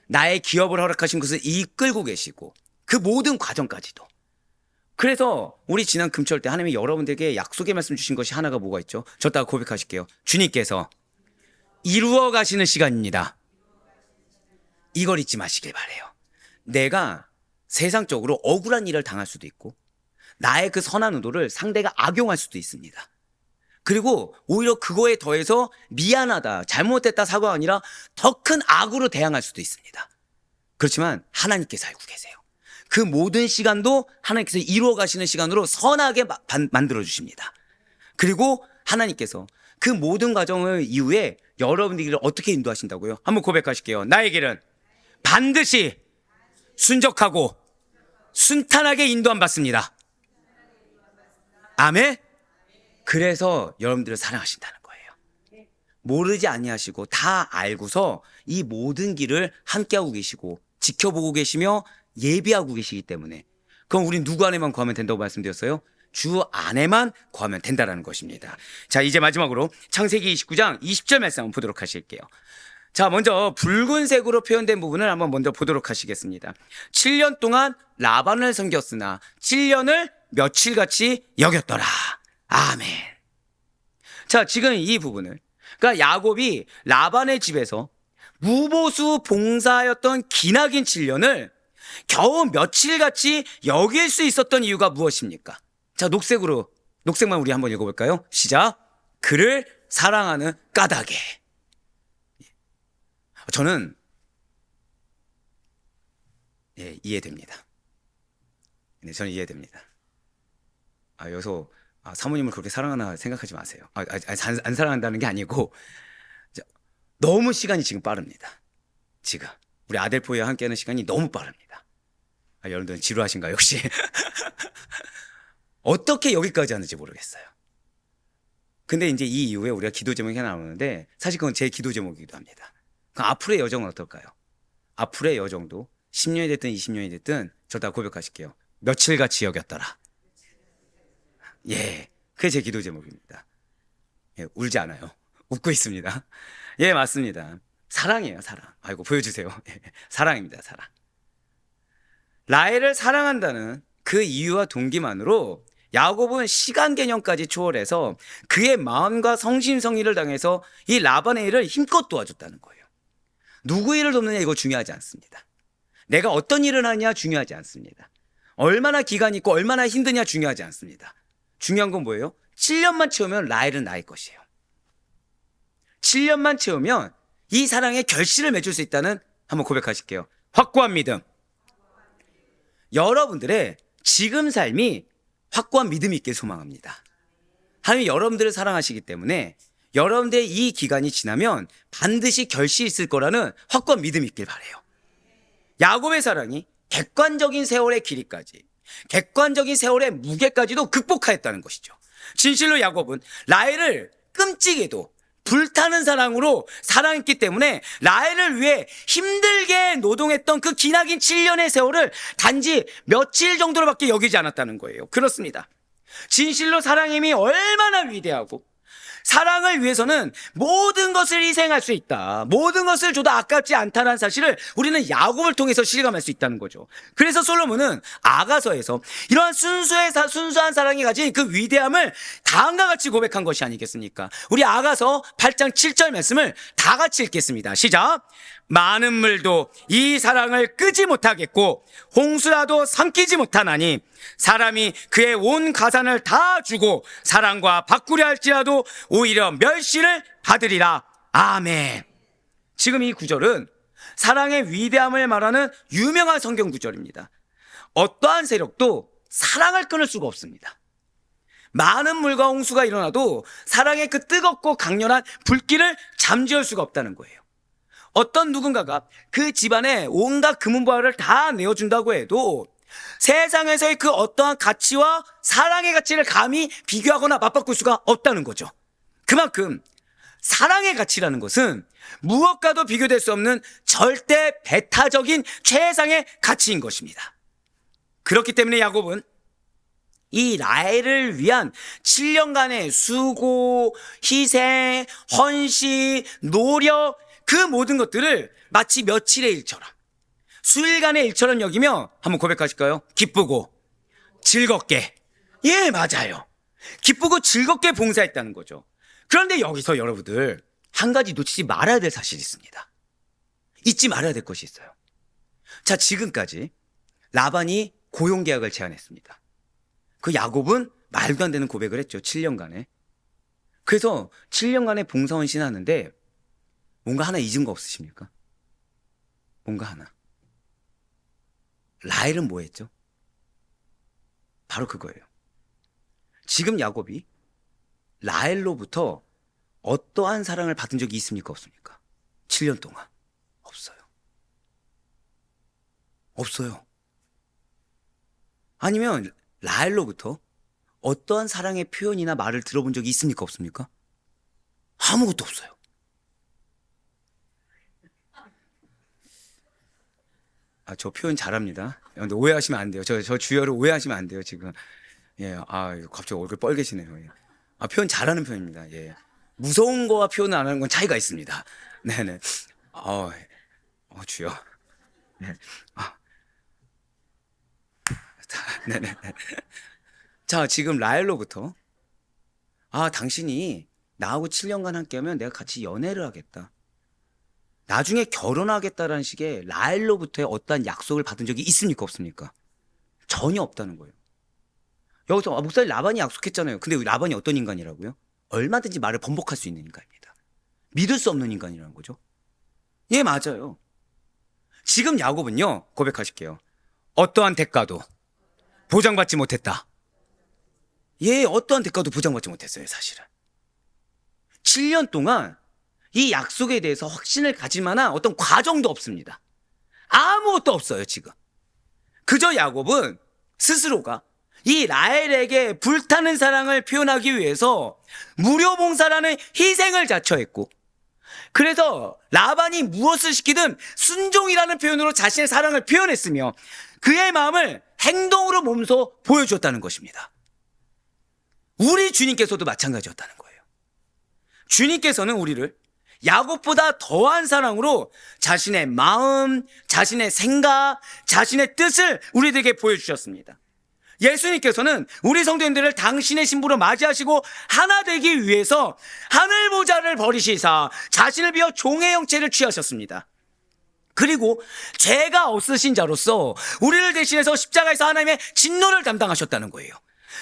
나의 기업을 허락하신 것을 이끌고 계시고 그 모든 과정까지도. 그래서 우리 지난 금철 때 하나님이 여러분들에게 약속의 말씀 주신 것이 하나가 뭐가 있죠? 저다가 고백하실게요. 주님께서 이루어 가시는 시간입니다. 이걸 잊지 마시길 바래요. 내가 세상적으로 억울한 일을 당할 수도 있고 나의 그 선한 의도를 상대가 악용할 수도 있습니다. 그리고 오히려 그거에 더해서 미안하다, 잘못됐다 사과가 아니라 더 큰 악으로 대항할 수도 있습니다. 그렇지만 하나님께서 알고 계세요. 그 모든 시간도 하나님께서 이루어 가시는 시간으로 선하게 만들어 주십니다. 그리고 하나님께서 그 모든 과정을 이후에 여러분의 길을 어떻게 인도하신다고요? 한번 고백하실게요. 나의 길은 반드시 순적하고 순탄하게 인도함 받습니다. 아멘. 그래서 여러분들을 사랑하신다는 거예요. 모르지 아니하시고 다 알고서 이 모든 길을 함께하고 계시고 지켜보고 계시며 예비하고 계시기 때문에, 그럼 우리 누구 안에만 구하면 된다고 말씀드렸어요? 주 안에만 구하면 된다라는 것입니다. 자, 이제 마지막으로 창세기 29장 20절 말씀 한번 보도록 하실게요. 자, 먼저 붉은색으로 표현된 부분을 한번 먼저 보도록 하시겠습니다. 7년 동안 라반을 섬겼으나 7년을 며칠같이 여겼더라. 아멘. 자, 지금 이 부분을, 그러니까 야곱이 라반의 집에서 무보수 봉사하였던 기나긴 7년을 겨우 며칠같이 여길 수 있었던 이유가 무엇입니까? 자, 녹색만 우리 한번 읽어볼까요? 시작. 그를 사랑하는 까닭에. 저는 이해됩니다. 네, 저는 이해됩니다. 여기서 사모님을 그렇게 사랑하나 생각하지 마세요. 안 사랑한다는 게 아니고, 너무 시간이 지금 빠릅니다. 지금 우리 아델포이와 함께하는 시간이 너무 빠릅니다. 여러분들은 지루하신가요 혹시? 어떻게 여기까지 하는지 모르겠어요. 근데 이제 이 이후에 우리가 기도 제목이 하나 나오는데, 사실 그건 제 기도 제목이기도 합니다. 그럼 앞으로의 여정은 어떨까요? 앞으로의 여정도 10년이 됐든 20년이 됐든 저다 고백하실게요. 며칠같이 여겼더라. 예, 그게 제 기도 제목입니다. 예, 울지 않아요. 웃고 있습니다. 예, 맞습니다. 사랑이에요, 사랑. 아이고, 보여주세요. 예, 사랑입니다, 사랑. 라헬을 사랑한다는 그 이유와 동기만으로 야곱은 시간 개념까지 초월해서 그의 마음과 성심성의를 당해서 이 라반의 일을 힘껏 도와줬다는 거예요. 누구 일을 돕느냐 이거 중요하지 않습니다. 내가 어떤 일을 하느냐 중요하지 않습니다. 얼마나 기간이 있고 얼마나 힘드냐 중요하지 않습니다. 중요한 건 뭐예요? 7년만 채우면 라헬은 나의 것이에요. 7년만 채우면 이 사랑의 결실을 맺을 수 있다는, 한번 고백하실게요. 확고한 믿음. 여러분들의 지금 삶이 확고한 믿음이 있길 소망합니다. 하나님이 여러분들을 사랑하시기 때문에 여러분들의 이 기간이 지나면 반드시 결실이 있을 거라는 확고한 믿음이 있길 바라요. 야곱의 사랑이 객관적인 세월의 길이까지, 객관적인 세월의 무게까지도 극복하였다는 것이죠. 진실로 야곱은 라헬을 끔찍해도 불타는 사랑으로 사랑했기 때문에 라헬을 위해 힘들게 노동했던 그 기나긴 7년의 세월을 단지 며칠 정도로밖에 여기지 않았다는 거예요. 그렇습니다. 진실로 사랑의 힘이 얼마나 위대하고 사랑을 위해서는 모든 것을 희생할 수 있다. 모든 것을 줘도 아깝지 않다는 사실을 우리는 야곱을 통해서 실감할 수 있다는 거죠. 그래서 솔로몬은 아가서에서 이러한 순수한 사랑이 가진 그 위대함을 다음과 같이 고백한 것이 아니겠습니까? 우리 아가서 8장 7절 말씀을 다 같이 읽겠습니다. 시작. 많은 물도 이 사랑을 끄지 못하겠고 홍수라도 삼키지 못하나니 사람이 그의 온 가산을 다 주고 사랑과 바꾸려 할지라도 오히려 멸시를 받으리라. 아멘. 지금 이 구절은 사랑의 위대함을 말하는 유명한 성경 구절입니다. 어떠한 세력도 사랑을 끊을 수가 없습니다. 많은 물과 홍수가 일어나도 사랑의 그 뜨겁고 강렬한 불길을 잠재울 수가 없다는 거예요. 어떤 누군가가 그 집안에 온갖 금은보화를 다 내어준다고 해도 세상에서의 그 어떠한 가치와 사랑의 가치를 감히 비교하거나 맞바꿀 수가 없다는 거죠. 그만큼 사랑의 가치라는 것은 무엇과도 비교될 수 없는 절대 배타적인 최상의 가치인 것입니다. 그렇기 때문에 야곱은 이 라헬을 위한 7년간의 수고, 희생, 헌신, 노력, 그 모든 것들을 마치 며칠의 일처럼, 수일간의 일처럼 여기며 한번 고백하실까요? 기쁘고 즐겁게. 예, 맞아요. 기쁘고 즐겁게 봉사했다는 거죠. 그런데 여기서 여러분들 한 가지 놓치지 말아야 될 사실이 있습니다. 잊지 말아야 될 것이 있어요. 자, 지금까지 라반이 고용계약을 제안했습니다. 그 야곱은 말도 안 되는 고백을 했죠. 7년간에. 그래서 7년간의 봉사헌신 하는데 뭔가 하나 잊은 거 없으십니까? 뭔가 하나. 라헬은 뭐 했죠? 바로 그거예요. 지금 야곱이 라헬로부터 어떠한 사랑을 받은 적이 있습니까? 없습니까? 7년 동안. 없어요. 없어요. 아니면 라헬로부터 어떠한 사랑의 표현이나 말을 들어본 적이 있습니까? 없습니까? 아무것도 없어요. 저 표현 잘합니다. 근데 오해하시면 안 돼요. 저 주여를 오해하시면 안 돼요, 지금. 예, 갑자기 얼굴 빨개지네요. 예. 표현 잘하는 편입니다. 예. 무서운 거와 표현을 안 하는 건 차이가 있습니다. 네네. 주여. 네. 네네. 자, 지금 라헬로부터, 당신이 나하고 7년간 함께 하면 내가 같이 연애를 하겠다. 나중에 결혼하겠다라는 식의 라헬로부터의 어떠한 약속을 받은 적이 있습니까? 없습니까? 전혀 없다는 거예요. 여기서 목사님 라반이 약속했잖아요. 근데 라반이 어떤 인간이라고요? 얼마든지 말을 번복할 수 있는 인간입니다. 믿을 수 없는 인간이라는 거죠. 예, 맞아요. 지금 야곱은요, 고백하실게요. 어떠한 대가도 보장받지 못했다. 예, 어떠한 대가도 보장받지 못했어요, 사실은. 7년 동안 이 약속에 대해서 확신을 가질 만한 어떤 과정도 없습니다. 아무것도 없어요, 지금. 그저 야곱은 스스로가 이 라헬에게 불타는 사랑을 표현하기 위해서 무료 봉사라는 희생을 자처했고, 그래서 라반이 무엇을 시키든 순종이라는 표현으로 자신의 사랑을 표현했으며 그의 마음을 행동으로 몸소 보여주었다는 것입니다. 우리 주님께서도 마찬가지였다는 거예요. 주님께서는 우리를 야곱보다 더한 사랑으로 자신의 마음, 자신의 생각, 자신의 뜻을 우리들에게 보여주셨습니다. 예수님께서는 우리 성도님들을 당신의 신부로 맞이하시고 하나 되기 위해서 하늘 보좌를 버리시사 자신을 비워 종의 형체를 취하셨습니다. 그리고 죄가 없으신 자로서 우리를 대신해서 십자가에서 하나님의 진노를 담당하셨다는 거예요.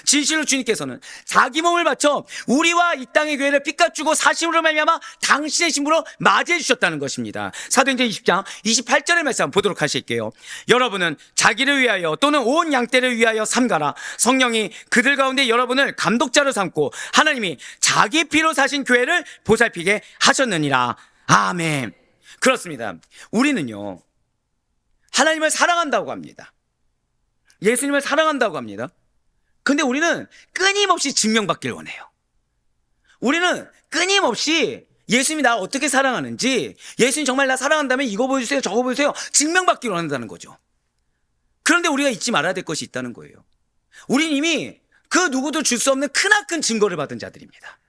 진실로 주님께서는 자기 몸을 바쳐 우리와 이 땅의 교회를 빚값주고 사심으로 말미암아 당신의 신부로 맞이해 주셨다는 것입니다. 사도행전 20장 28절의 말씀 한번 보도록 하실게요. 여러분은 자기를 위하여 또는 온 양떼를 위하여 삼가라. 성령이 그들 가운데 여러분을 감독자로 삼고 하나님이 자기 피로 사신 교회를 보살피게 하셨느니라. 아멘. 그렇습니다. 우리는요, 하나님을 사랑한다고 합니다. 예수님을 사랑한다고 합니다. 근데 우리는 끊임없이 증명받길 원해요. 우리는 끊임없이 예수님이 나를 어떻게 사랑하는지, 예수님 정말 나 사랑한다면 이거 보여주세요, 저거 보여주세요, 증명받길 원한다는 거죠. 그런데 우리가 잊지 말아야 될 것이 있다는 거예요. 우린 이미 그 누구도 줄 수 없는 크나큰 증거를 받은 자들입니다.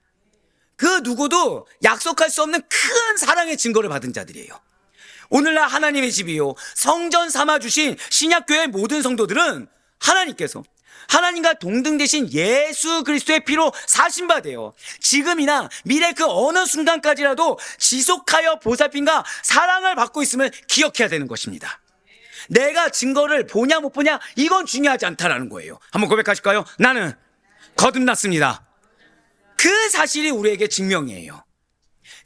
그 누구도 약속할 수 없는 큰 사랑의 증거를 받은 자들이에요. 오늘날 하나님의 집이요, 성전 삼아주신 신약교회의 모든 성도들은 하나님께서 하나님과 동등 되신 예수 그리스도의 피로 사신받아요. 지금이나 미래 그 어느 순간까지라도 지속하여 보살핌과 사랑을 받고 있음을 기억해야 되는 것입니다. 내가 증거를 보냐 못 보냐 이건 중요하지 않다라는 거예요. 한번 고백하실까요? 나는 거듭났습니다. 그 사실이 우리에게 증명이에요.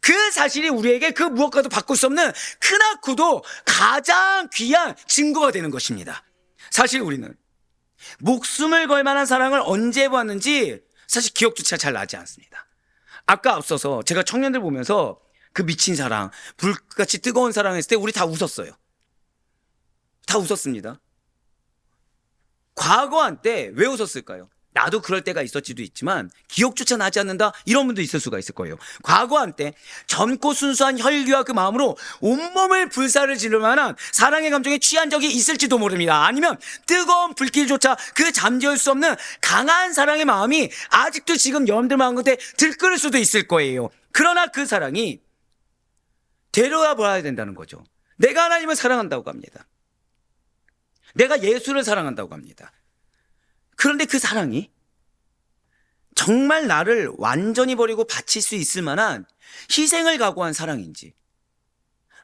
그 사실이 우리에게 그 무엇과도 바꿀 수 없는 크나크도 가장 귀한 증거가 되는 것입니다. 사실 우리는 목숨을 걸 만한 사랑을 언제 보았는지 사실 기억조차 잘 나지 않습니다. 아까 앞서서 제가 청년들 보면서 그 미친 사랑, 불같이 뜨거운 사랑 했을 때 우리 다 웃었어요. 다 웃었습니다. 과거 한때 왜 웃었을까요? 나도 그럴 때가 있었지도 있지만 기억조차 나지 않는다 이런 분도 있을 수가 있을 거예요. 과거 한때 젊고 순수한 혈기와 그 마음으로 온몸을 불사를 지를 만한 사랑의 감정에 취한 적이 있을지도 모릅니다. 아니면 뜨거운 불길조차 그 잠재울 수 없는 강한 사랑의 마음이 아직도 지금 여러분들 마음 끝에 들끓을 수도 있을 거예요. 그러나 그 사랑이 데려와 봐야 된다는 거죠. 내가 하나님을 사랑한다고 합니다. 내가 예수를 사랑한다고 합니다. 그런데 그 사랑이 정말 나를 완전히 버리고 바칠 수 있을 만한 희생을 각오한 사랑인지,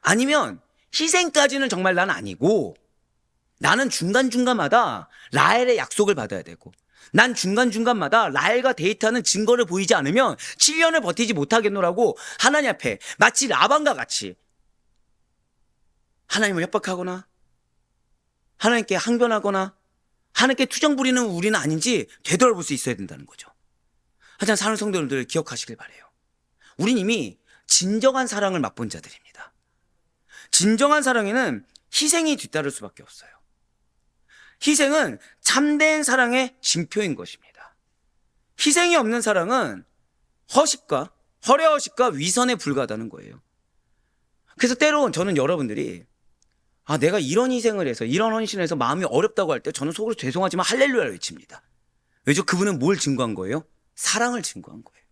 아니면 희생까지는 정말 난 아니고 나는 중간중간마다 라헬의 약속을 받아야 되고, 난 중간중간마다 라헬과 데이트하는 증거를 보이지 않으면 7년을 버티지 못하겠노라고 하나님 앞에 마치 라반과 같이 하나님을 협박하거나 하나님께 항변하거나 하나님께 투정 부리는 우리는 아닌지 되돌아볼 수 있어야 된다는 거죠. 하지만 사랑하는 성도님들 기억하시길 바라요. 우린 이미 진정한 사랑을 맛본 자들입니다. 진정한 사랑에는 희생이 뒤따를 수밖에 없어요. 희생은 참된 사랑의 징표인 것입니다. 희생이 없는 사랑은 허례허식과 위선에 불과하다는 거예요. 그래서 때론 저는 여러분들이 내가 이런 희생을 해서 이런 헌신을 해서 마음이 어렵다고 할 때 저는 속으로 죄송하지만 할렐루야를 외칩니다. 왜죠? 그분은 뭘 증거한 거예요? 사랑을 증거한 거예요.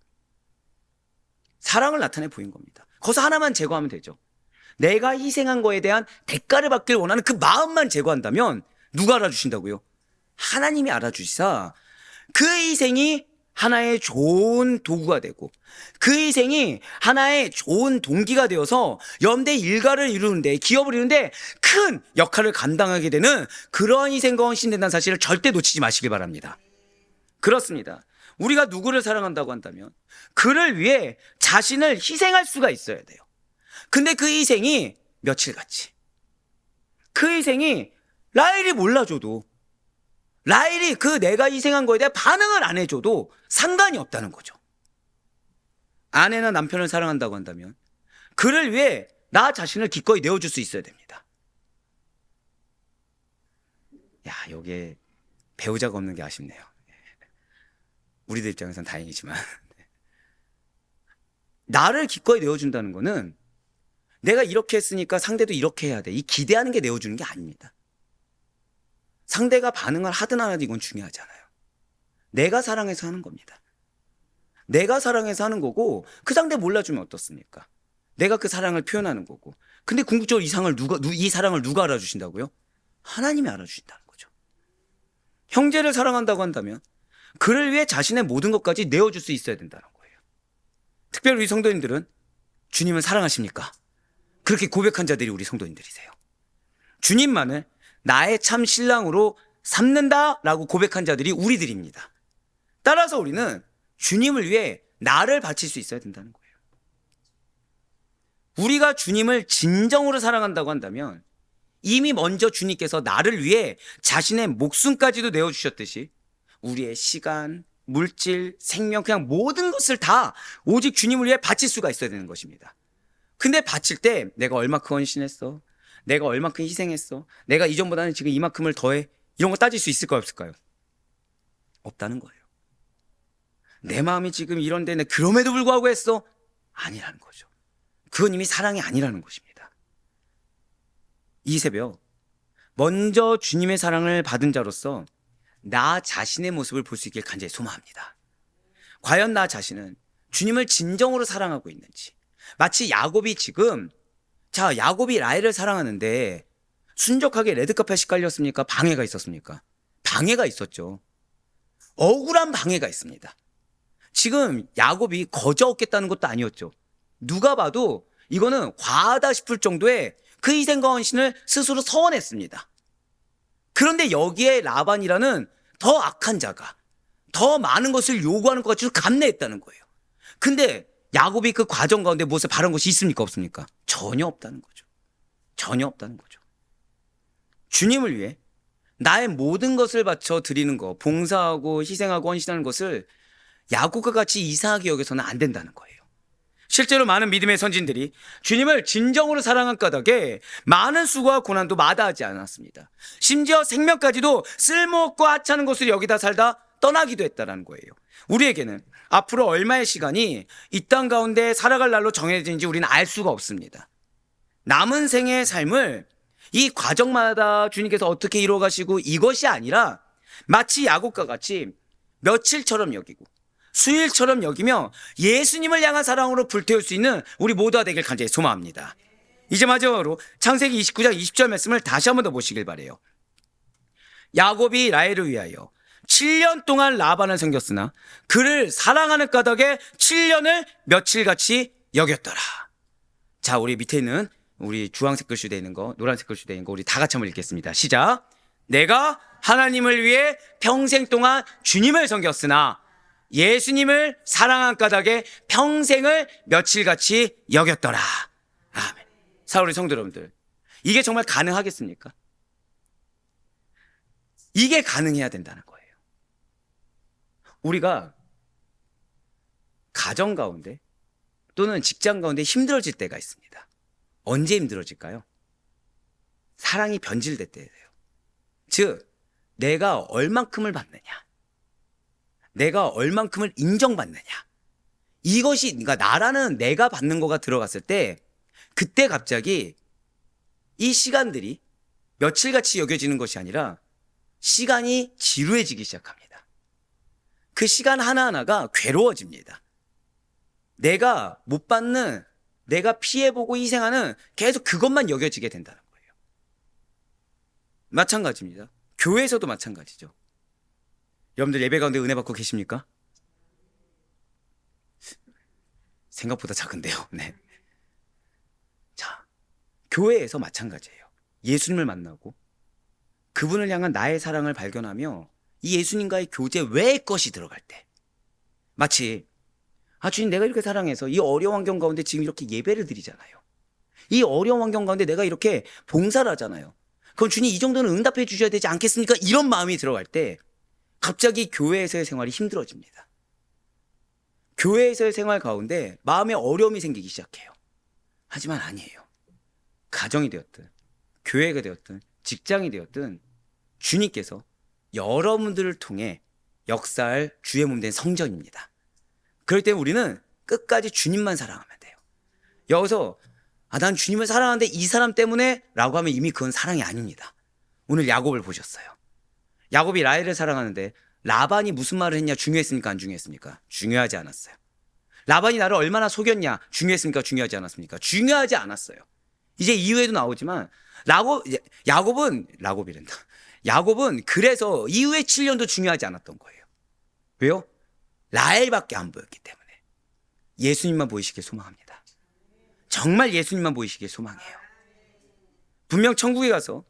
사랑을 나타내 보인 겁니다. 거기서 하나만 제거하면 되죠. 내가 희생한 거에 대한 대가를 받길 원하는 그 마음만 제거한다면 누가 알아주신다고요? 하나님이 알아주시사 그 희생이 하나의 좋은 도구가 되고, 그 희생이 하나의 좋은 동기가 되어서 여러분들의 일가를 이루는데, 기업을 이루는데 큰 역할을 감당하게 되는 그러한 희생과 헌신된다는 사실을 절대 놓치지 마시길 바랍니다. 그렇습니다. 우리가 누구를 사랑한다고 한다면 그를 위해 자신을 희생할 수가 있어야 돼요. 근데 그 희생이 며칠같이, 그 희생이 라헬이 몰라줘도, 라헬이 그 내가 희생한 거에 대해 반응을 안 해줘도 상관이 없다는 거죠. 아내나 남편을 사랑한다고 한다면 그를 위해 나 자신을 기꺼이 내어줄 수 있어야 됩니다. 여기에 배우자가 없는 게 아쉽네요. 우리들 입장에선 다행이지만 나를 기꺼이 내어준다는 거는 내가 이렇게 했으니까 상대도 이렇게 해야 돼, 이 기대하는 게 내어주는 게 아닙니다. 상대가 반응을 하든 안 하든 이건 중요하지 않아요. 내가 사랑해서 하는 겁니다. 내가 사랑해서 하는 거고, 그 상대 몰라주면 어떻습니까? 내가 그 사랑을 표현하는 거고. 근데 궁극적으로 이 사랑을 누가 알아주신다고요? 하나님이 알아주신다는 거죠. 형제를 사랑한다고 한다면 그를 위해 자신의 모든 것까지 내어줄 수 있어야 된다는 거예요. 특별히 우리 성도님들은 주님을 사랑하십니까? 그렇게 고백한 자들이 우리 성도님들이세요. 주님만을 나의 참 신랑으로 삼는다라고 고백한 자들이 우리들입니다. 따라서 우리는 주님을 위해 나를 바칠 수 있어야 된다는 거예요. 우리가 주님을 진정으로 사랑한다고 한다면 이미 먼저 주님께서 나를 위해 자신의 목숨까지도 내어주셨듯이 우리의 시간, 물질, 생명, 그냥 모든 것을 다 오직 주님을 위해 바칠 수가 있어야 되는 것입니다. 근데 바칠 때 내가 얼마큼 헌신했어? 내가 얼마큼 희생했어? 내가 이전보다는 지금 이만큼을 더해? 이런 거 따질 수 있을까요, 없을까요? 없다는 거예요. 내 마음이 지금 이런데 내 그럼에도 불구하고 했어? 아니라는 거죠. 그건 이미 사랑이 아니라는 것입니다. 이 새벽 먼저 주님의 사랑을 받은 자로서 나 자신의 모습을 볼 수 있길 간절히 소망합니다. 과연 나 자신은 주님을 진정으로 사랑하고 있는지. 마치 야곱이 지금, 자, 야곱이 라헬을 사랑하는데 순적하게 레드카펫이 깔렸습니까? 방해가 있었습니까? 방해가 있었죠. 억울한 방해가 있습니다. 지금 야곱이 거저 얻겠다는 것도 아니었죠. 누가 봐도 이거는 과하다 싶을 정도의 그 희생과 헌신을 스스로 서원했습니다. 그런데 여기에 라반이라는 더 악한 자가 더 많은 것을 요구하는 것 같이 감내했다는 거예요. 근데 야곱이 그 과정 가운데 무엇을 바란 것이 있습니까? 없습니까? 전혀 없다는 거죠. 전혀 없다는 거죠. 주님을 위해 나의 모든 것을 바쳐 드리는 거, 봉사하고 희생하고 헌신하는 것을 야곱과 같이 이상하게 여겨서는 안 된다는 거예요. 실제로 많은 믿음의 선진들이 주님을 진정으로 사랑한 까닭에 많은 수고와 고난도 마다하지 않았습니다. 심지어 생명까지도 쓸모없고 하찮은 것을 여기다 살다 떠나기도 했다는 거예요. 우리에게는 앞으로 얼마의 시간이 이 땅 가운데 살아갈 날로 정해진지 우리는 알 수가 없습니다. 남은 생의 삶을 이 과정마다 주님께서 어떻게 이루어가시고 이것이 아니라 마치 야곱과 같이 며칠처럼 여기고 수일처럼 여기며 예수님을 향한 사랑으로 불태울 수 있는 우리 모두가 되길 간절히 소망합니다. 이제 마지막으로 창세기 29장 20절 말씀을 다시 한 번 더 보시길 바라요. 야곱이 라헬을 위하여 7년 동안 라반을 섬겼으나 그를 사랑하는 까닭에 7년을 며칠같이 여겼더라. 자, 우리 밑에 있는 우리 주황색 글씨 되어 있는 거, 노란색 글씨 되어 있는 거 우리 다 같이 한번 읽겠습니다. 시작. 내가 하나님을 위해 평생 동안 주님을 섬겼으나 예수님을 사랑한 까닭에 평생을 며칠같이 여겼더라. 아멘. 사랑하는 성도 여러분들, 이게 정말 가능하겠습니까? 이게 가능해야 된다는 거예요. 우리가 가정 가운데 또는 직장 가운데 힘들어질 때가 있습니다. 언제 힘들어질까요? 사랑이 변질될 때예요. 즉, 내가 얼만큼을 받느냐, 내가 얼만큼을 인정받느냐, 이것이, 그러니까 나라는 내가 받는 거가 들어갔을 때 그때 갑자기 이 시간들이 며칠같이 여겨지는 것이 아니라 시간이 지루해지기 시작합니다. 그 시간 하나하나가 괴로워집니다. 내가 못 받는, 내가 피해보고 희생하는 계속 그것만 여겨지게 된다는 거예요. 마찬가지입니다. 교회에서도 마찬가지죠. 여러분들 예배 가운데 은혜 받고 계십니까? 생각보다 작은데요. 네. 자, 교회에서 마찬가지예요. 예수님을 만나고 그분을 향한 나의 사랑을 발견하며 이 예수님과의 교제 외의 것이 들어갈 때 마치 주님, 내가 이렇게 사랑해서 이 어려운 환경 가운데 지금 이렇게 예배를 드리잖아요. 이 어려운 환경 가운데 내가 이렇게 봉사를 하잖아요. 그럼 주님, 이 정도는 응답해 주셔야 되지 않겠습니까? 이런 마음이 들어갈 때 갑자기 교회에서의 생활이 힘들어집니다. 교회에서의 생활 가운데 마음에 어려움이 생기기 시작해요. 하지만 아니에요. 가정이 되었든 교회가 되었든 직장이 되었든 주님께서 여러분들을 통해 역사할 주의 몸 된 성전입니다. 그럴 때 우리는 끝까지 주님만 사랑하면 돼요. 여기서 난 주님을 사랑하는데 이 사람 때문에 라고 하면 이미 그건 사랑이 아닙니다. 오늘 야곱을 보셨어요. 야곱이 라헬을 사랑하는데 라반이 무슨 말을 했냐 중요했습니까? 안 중요했습니까? 중요하지 않았어요. 라반이 나를 얼마나 속였냐 중요했습니까? 중요하지 않았습니까? 중요하지 않았어요. 이제 이후에도 나오지만 야곱은 그래서 이후에 7년도 중요하지 않았던 거예요. 왜요? 라헬밖에 안 보였기 때문에. 예수님만 보이시길 소망합니다. 정말 예수님만 보이시길 소망해요. 분명 천국에 가서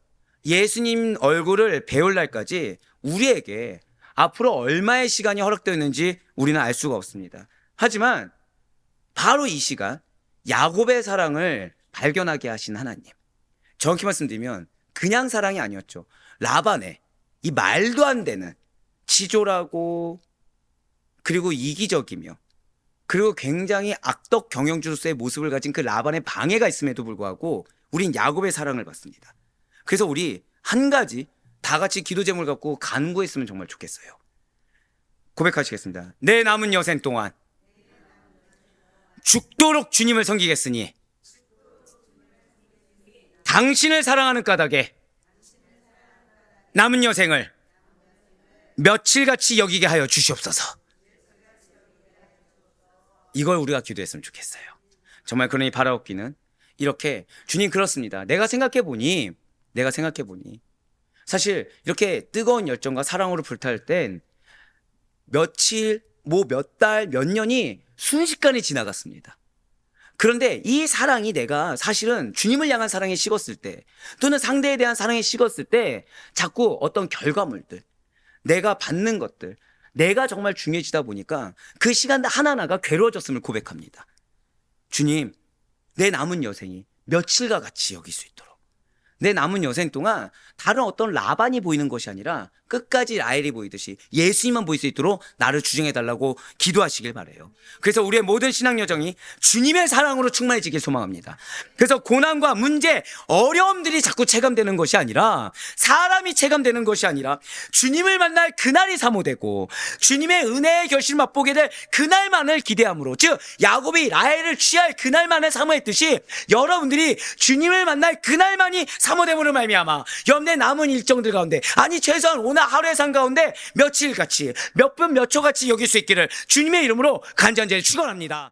예수님 얼굴을 배울 날까지 우리에게 앞으로 얼마의 시간이 허락되어 있는지 우리는 알 수가 없습니다. 하지만 바로 이 시간 야곱의 사랑을 발견하게 하신 하나님, 정확히 말씀드리면 그냥 사랑이 아니었죠. 라반의 이 말도 안 되는 치졸하고 그리고 이기적이며 그리고 굉장히 악덕 경영주로서의 모습을 가진 그 라반의 방해가 있음에도 불구하고 우린 야곱의 사랑을 받습니다. 그래서 우리 한 가지 다 같이 기도 제목을 갖고 간구했으면 정말 좋겠어요. 고백하시겠습니다. 내 남은 여생 동안 죽도록 주님을 섬기겠으니 당신을 사랑하는 까닭에 남은 여생을 며칠같이 여기게 하여 주시옵소서. 이걸 우리가 기도했으면 좋겠어요. 정말 그러니 바라옵기는 이렇게 주님 그렇습니다. 내가 생각해 보니 사실 이렇게 뜨거운 열정과 사랑으로 불탈 땐 며칠, 뭐 몇 달, 몇 년이 순식간에 지나갔습니다. 그런데 이 사랑이 내가 사실은 주님을 향한 사랑에 식었을 때 또는 상대에 대한 사랑에 식었을 때 자꾸 어떤 결과물들, 내가 받는 것들, 내가 정말 중요해지다 보니까 그 시간 하나하나가 괴로워졌음을 고백합니다. 주님, 내 남은 여생이 며칠과 같이 여길 수 있도록 내 남은 여생 동안 다른 어떤 라반이 보이는 것이 아니라 끝까지 라헬이 보이듯이 예수님만 보일 수 있도록 나를 주정해달라고 기도하시길 바라요. 그래서 우리의 모든 신앙 여정이 주님의 사랑으로 충만해지길 소망합니다. 그래서 고난과 문제, 어려움들이 자꾸 체감되는 것이 아니라 사람이 체감되는 것이 아니라 주님을 만날 그날이 사모되고 주님의 은혜의 결실을 맛보게 될 그날만을 기대함으로, 즉 야곱이 라헬을 취할 그날만을 사모했듯이 여러분들이 주님을 만날 그날만이 사모됨으로 말미암아 여러분의 남은 일정들 가운데, 아니 최소한 오늘 하루의 삶 가운데 며칠같이 몇 분 몇 초같이 여길 수 있기를 주님의 이름으로 간절히 축원합니다.